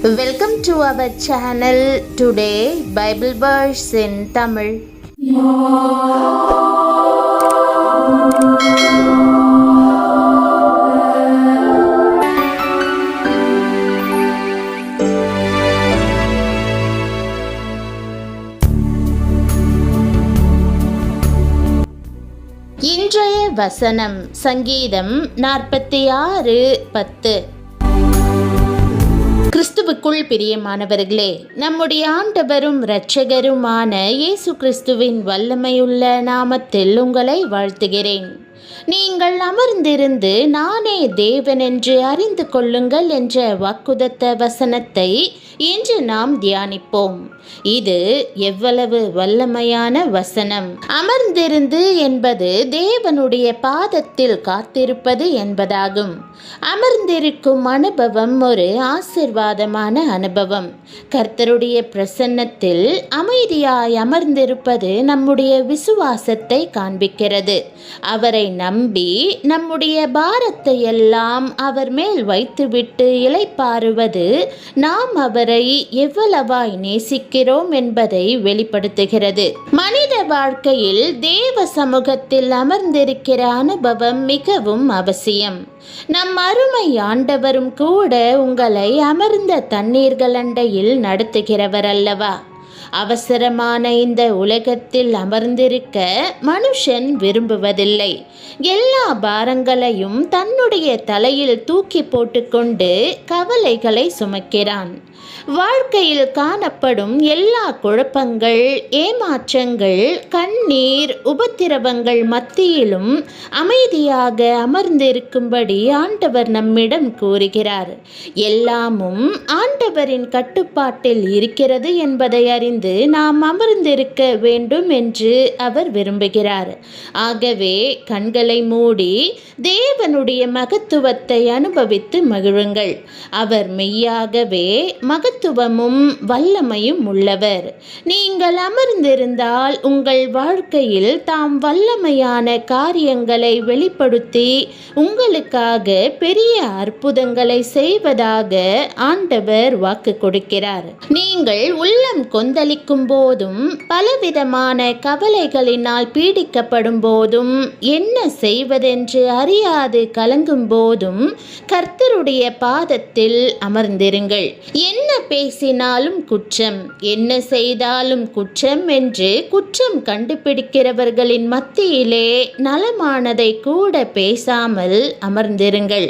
Welcome to our channel. Today Bible verse in Tamil. இன்றைய வசனம் சங்கீதம் 46:10. கிறிஸ்துவுக்குள் பிரியமானவர்களே, நம்முடைய ஆண்டவரும் இரட்சகருமான இயேசு கிறிஸ்துவின் வல்லமையுள்ள நாமத்தில் உங்களை வாழ்த்துகிறேன். நீங்கள் அமர்ந்திருந்து நானே தேவன் என்று அறிந்து கொள்ளுங்கள் என்ற வாக்குதத்த வசனத்தை இன்று நாம் தியானிப்போம். இது எவ்வளவு வல்லமையான வசனம்! அமர்ந்திருந்து என்பது தேவனுடைய பாதத்தில் காத்திருப்பது என்பதாகும். அமர்ந்திருக்கும் அனுபவம் ஒரு ஆசீர்வாதமான அனுபவம். கர்த்தருடைய பிரசன்னத்தில் அமைதியாய் அமர்ந்திருப்பது நம்முடைய விசுவாசத்தை காண்பிக்கிறது. அவரை நம்பி நம்முடைய பாரத்தை எல்லாம் அவர் மேல் வைத்துவிட்டு இளைப்பாறுவது நாம் அவரை எவ்வளவாய் நேசிக்கிறோம் என்பதை வெளிப்படுத்துகிறது. மனித வாழ்க்கையில் தேவ சமூகத்தில் அமர்ந்திருக்கிற அனுபவம் மிகவும் அவசியம். நம் அருமை ஆண்டவரும் கூட உங்களை அமர்ந்த தண்ணீர்கள் அண்டையில் நடத்துகிறவர் அல்லவா? அவசரமான இந்த உலகத்தில் அமர்ந்திருக்க மனுஷன் விரும்புவதில்லை. எல்லா பாரங்களையும் தன்னுடைய தலையில் தூக்கி போட்டுக்கொண்டு கவலைகளை சுமக்கிறான். வாழ்க்கையில் காணப்படும் எல்லா குழப்பங்கள், ஏமாற்றங்கள், கண்ணீர், உபத்திரவங்கள் மத்தியிலும் அமைதியாக அமர்ந்திருக்கும்படி ஆண்டவர் நம்மிடம் கூறுகிறார். எல்லாமும் ஆண்டவரின் கட்டுப்பாட்டில் இருக்கிறது என்பதை அறிந்து நாம் அமர்ந்திருக்க வேண்டும் என்று அவர் விரும்புகிறார். ஆகவே கண்களை மூடி தேவனுடைய மகத்துவத்தை அனுபவித்து மகிழுங்கள். அவர் மெய்யாகவே மகத்துவமும் வல்லமையும் உள்ளவர். நீங்கள் அமர்ந்திருந்தால் உங்கள் வாழ்க்கையில் தாம் வல்லமையான காரியங்களை வெளிப்படுத்தி உங்களுக்காக பெரிய அற்புதங்களை செய்வதாக ஆண்டவர் வாக்கு கொடுக்கிறார். நீங்கள் உள்ளம் கொந்தளிக்கும் போதும் பலவிதமான கவலைகளினால் பீடிக்கப்படும் போதும் என்ன செய்வதென்று அறியாது கலங்கும் போதும் கர்த்தருடைய பாதத்தில் அமர்ந்திருங்கள். என்ன பேசினாலும் குற்றம், என்ன செய்தாலும் குற்றம் என்று குற்றம் கண்டுபிடிக்கிறவர்களின் மத்தியிலே நலமானதை கூட பேசாமல் அமர்ந்திருங்கள்.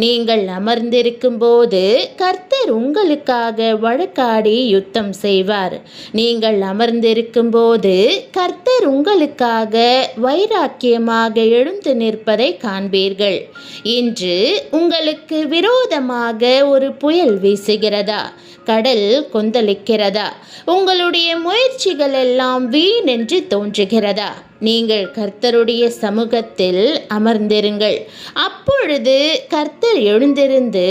நீங்கள் அமர்ந்திருக்கும் போது கர்த்தர் உங்களுக்காக வழக்காடி யுத்தம் செய்வார். நீங்கள் அமர்ந்திருக்கும் போது கர்த்தர் உங்களுக்காக வைராக்கியமாக எழுந்து நிற்பதை காண்பீர்கள். இன்று உங்களுக்கு விரோதமாக ஒரு புயல் வீசுகிறதா? கடல் கொந்தளிக்கிறதா? உங்களுடைய முயற்சிகள் எல்லாம் வீண் என்று தோன்றுகிறதா? நீங்கள் கர்த்தருடைய சமூகத்தில் அமர்ந்திருங்கள். அப்பொழுது கர்த்தர் எழுந்திருந்து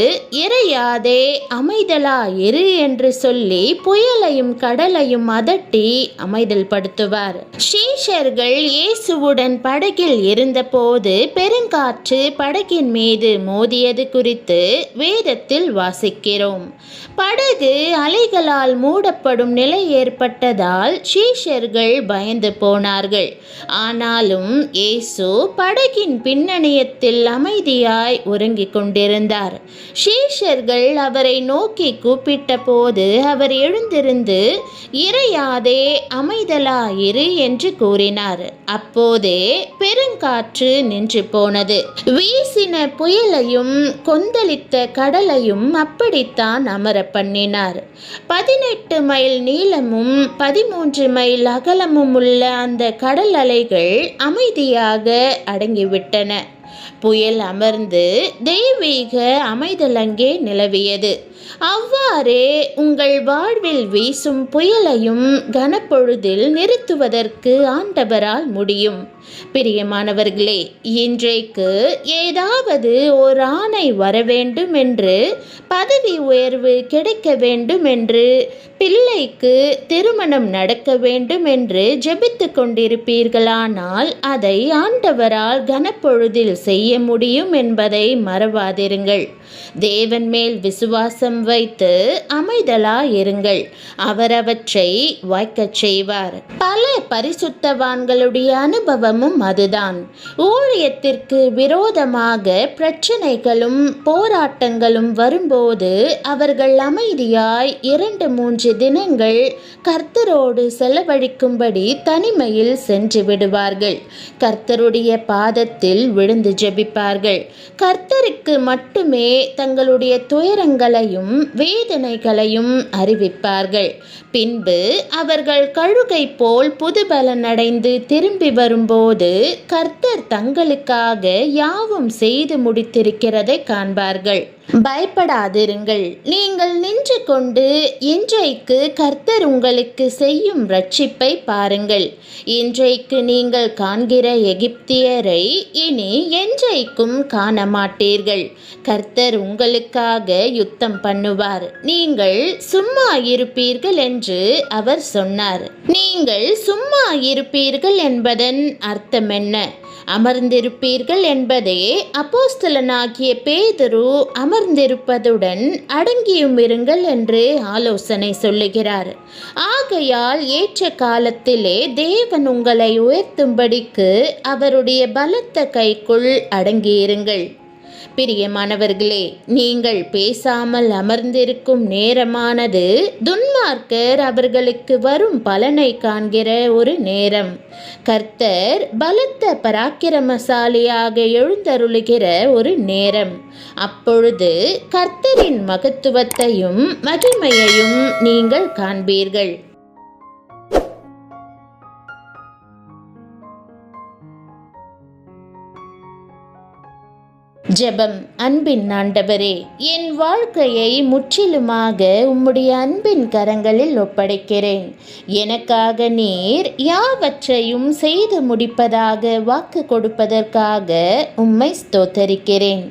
இறையாதே அமைதலா இரு என்று சொல்லி புயலையும் கடலையும் அதட்டி அமைதல் படுத்துவார். சீஷர்கள் இயேசுவுடன் படகில் இருந்தபோது பெருங்காற்று படகின் மீது மோதியது குறித்து வேதத்தில் வாசிக்கிறோம். படகு அலைகளால் மூடப்படும் நிலை ஏற்பட்டதால் சீஷர்கள் பயந்து போனார்கள். ஆனாலும் இயேசு படகின் பின்னணியத்தில் அமைதியாய் உறங்கிக் கொண்டிருந்தார். சீஷர்கள் அவரை நோக்கி கூப்பிட்ட போது அவர் எழுந்திருந்து இறையாதே அமைதலாயிரு என்று கூறினார். அப்போதே பெருங்காற்று நின்று போனது. வீசின புயலையும் கொந்தளித்த கடலையும் அப்படித்தான் அமர பண்ணினார். 18 மைல் நீளமும் 13 மைல் அகலமும் உள்ள அந்த கடல் அலைகள் அமைதியாக அடங்கிவிட்டன. புயல் அமர்ந்து தெய்வீக அமைதல் அங்கே நிலவியது. அவ்வாறே உங்கள் வாழ்வில் வீசும் புயலையும் கனப்பொழுதில் நிறுத்துவதற்கு ஆண்டவரால் முடியும். பிரியமானவர்களே, இன்றைக்கு ஏதாவது ஒரு ஆணை வர வேண்டும் என்று, பதவி உயர்வு கிடைக்க வேண்டும் என்று, பிள்ளைக்கு திருமணம் நடக்க வேண்டும் என்று ஜெபித்து கொண்டிருப்பீர்களானால் அதை ஆண்டவரால் கனப்பொழுதில் செய்ய முடியும் என்பதை மறவாதிருங்கள். தேவன் மேல் விசுவாசம் வைத்து அமைதலாயிருங்கள். அவர் அவற்றை வாய்க்கச் செய்வார். பல பரிசுத்தவான்களுடைய அனுபவமும் அதுதான். ஊழியத்திற்கு விரோதமாக பிரச்சனைகளும் போராட்டங்களும் வரும்போது அவர்கள் அமைதியாய் 2-3 தினங்கள் கர்த்தரோடு செலவழிக்கும்படி தனிமையில் சென்று விடுவார்கள். கர்த்தருடைய பாதத்தில் விழுந்து ஜெபிப்பார்கள். கர்த்தருக்கு மட்டுமே தங்களுடைய துயரங்களையும் வேதனைகளையும் அறிவிப்பார்கள். பின்பு அவர்கள் கழுகை போல் புதுபலன் அடைந்து திரும்பி வரும்போது கர்த்தர் தங்களுக்காக யாவும் செய்து முடித்திருக்கிறதை காண்பார்கள். பயப்படாதிருங்கள். நீங்கள் நின்று கொண்டு இன்றைக்கு கர்த்தர் உங்களுக்கு செய்யும் இரட்சிப்பை பாருங்கள். இன்றைக்கு நீங்கள் காண்கிற எகிப்தியரை இனி என்றைக்கும் காண மாட்டீர்கள். கர்த்தர் உங்களுக்காக யுத்தம் பண்ணுவார். நீங்கள் சும்மா இருப்பீர்கள் என்று அவர் சொன்னார். நீங்கள் சும்மா இருப்பீர்கள் என்பதன் அர்த்தம் என்ன? அமர்ந்திருப்பீர்கள் என்பதே அப்போஸ்தலனாகிய பேதுரு அமர்ந்திருப்பதுடன் அடங்கியும் இருங்கள் என்று ஆலோசனை சொல்லுகிறார். ஆகையால் ஏற்ற காலத்திலே தேவன் உங்களை உயர்த்தும்படிக்கு அவருடைய பலத்த கைக்குள் அடங்கியிருங்கள். பிரியமானவர்களே, நீங்கள் பேசாமல் அமர்ந்திருக்கும் நேரமானது துன்மார்க்கர் அவர்களுக்கு வரும் பலனை காண்கிற ஒரு நேரம். கர்த்தர் பலத்த பராக்கிரமசாலியாக எழுந்தருளுகிற ஒரு நேரம். அப்பொழுது கர்த்தரின் மகத்துவத்தையும் மகிமையையும் நீங்கள் காண்பீர்கள். ஜெபம். அன்பின் ஆண்டவரே, என் வாழ்க்கையை முற்றிலுமாக உம்முடைய அன்பின் கரங்களில் ஒப்படைக்கிறேன். எனக்காக நீர் யாவற்றையும் செய்து முடிப்பதாக வாக்கு கொடுப்பதற்காக உம்மை ஸ்தோத்தரிக்கிறேன்.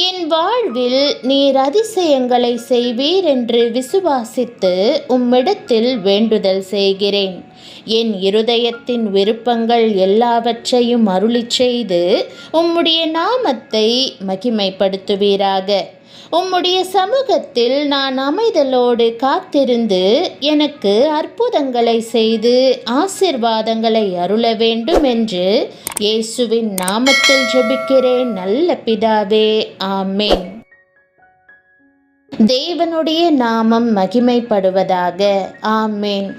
என் வாழ்வில் நீர் அதிசயங்களை செய்வீர் என்று விசுவாசித்து உம்மிடத்தில் வேண்டுதல் செய்கிறேன். என் இருதயத்தின் விருப்பங்கள் எல்லாவற்றையும் அருளிச் செய்து உம்முடைய நாமத்தை மகிமைப்படுத்துவீராக. உம்முடைய சமூகத்தில் நான் அமைதலோடு காத்திருந்து எனக்கு அற்புதங்களை செய்து ஆசீர்வாதங்களை அருள வேண்டும் என்று இயேசுவின் நாமத்தில் ஜெபிக்கிறேன் நல்ல பிதாவே, ஆமென். தேவனுடைய நாமம் மகிமைப்படுவதாக. ஆமென்.